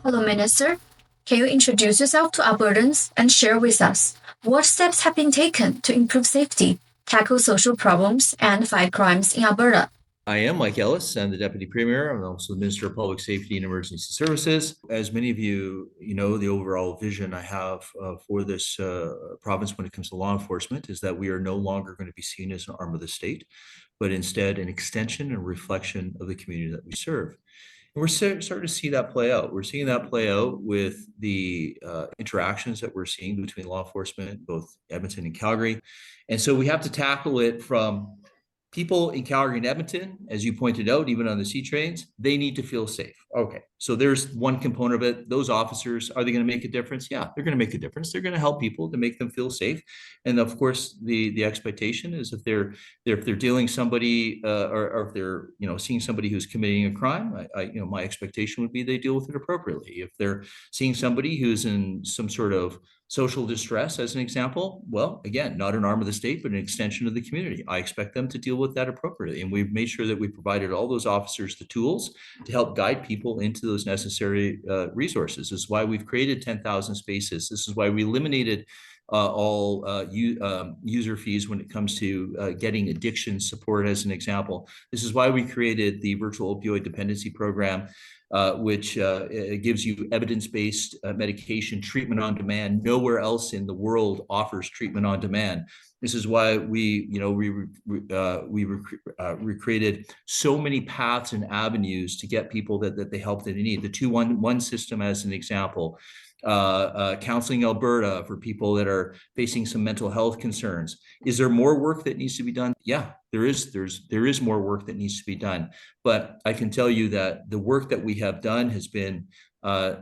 Hello, Minister. Can you introduce yourself to Albertans and share with us what steps have been taken to improve safety, tackle social problems, and fight crimes in Alberta? I am Mike Ellis. I'm the Deputy Premier. I'm also the Minister of Public Safety and Emergency Services. As many of you know, the overall vision I have for this province when it comes to law enforcement is that we are no longer going to be seen as an arm of the state, but instead an extension and reflection of the community that we serve. And we're starting to see that play out. We're seeing that play out with the interactions that we're seeing between law enforcement, both Edmonton and Calgary. And so we have to tackle it from people in Calgary and Edmonton, as you pointed out, even on the C trains, they need to feel safe. Okay, so there's one component of it. Those officers, are they going to make a difference? Yeah, they're going to make a difference. They're going to help people to make them feel safe. And of course, the expectation is if they're dealing somebody or if they're seeing somebody who's committing a crime, my expectation would be they deal with it appropriately. If they're seeing somebody who's in some sort of social distress, as an example, well, again, not an arm of the state, but an extension of the community. I expect them to deal with that appropriately. And we've made sure that we provided all those officers the tools to help guide people into those necessary resources. This is why we've created 10,000 spaces. This is why we eliminated all user fees when it comes to getting addiction support, as an example. This is why we created the virtual opioid dependency program, which gives you evidence-based medication treatment on demand. Nowhere else in the world offers treatment on demand. This is why we created so many paths and avenues to get people that they help that they need. The 211 system, as an example. Counseling Alberta for people that are facing some mental health concerns. Is there more work that needs to be done? Yeah, there is more work that needs to be done. But I can tell you that the work that we have done has been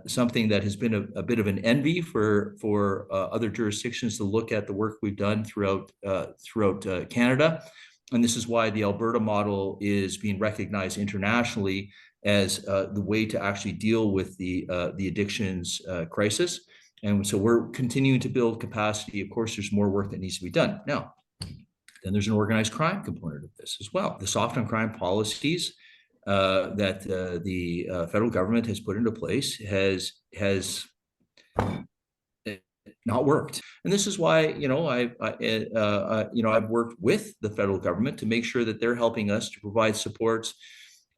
something that has been a bit of an envy for other jurisdictions to look at the work we've done throughout Canada. And this is why the Alberta model is being recognized internationally as the way to actually deal with the addictions crisis. And so we're continuing to build capacity. Of course, there's more work that needs to be done. Now, then there's an organized crime component of this as well. The soft on crime policies that the federal government has put into place has not worked. And this is why, I've worked with the federal government to make sure that they're helping us to provide supports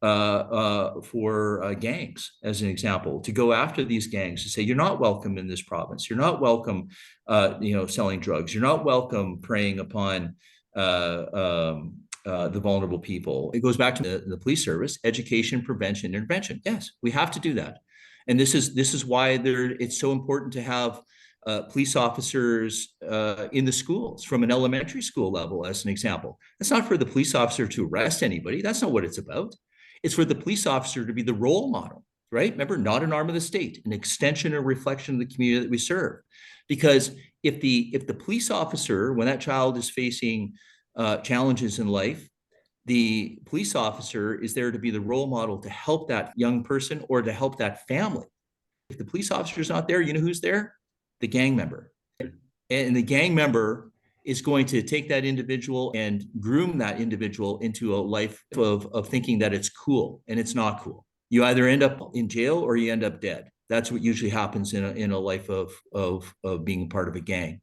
for gangs, as an example, to go after these gangs, to say, you're not welcome in this province. You're not welcome, selling drugs. You're not welcome preying upon the vulnerable people. It goes back to the police service, education, prevention, intervention. Yes, we have to do that. And this is why it's so important to have police officers in the schools from an elementary school level, as an example. It's not for the police officer to arrest anybody. That's not what it's about. It's for the police officer to be the role model, right? Remember, not an arm of the state, an extension or reflection of the community that we serve. Because if the police officer, when that child is facing challenges in life, the police officer is there to be the role model to help that young person or to help that family. If the police officer is not there, you know who's there? The gang member. And the gang member is going to take that individual and groom that individual into a life of thinking that it's cool, and it's not cool. You either end up in jail or you end up dead. That's what usually happens in a life of being part of a gang.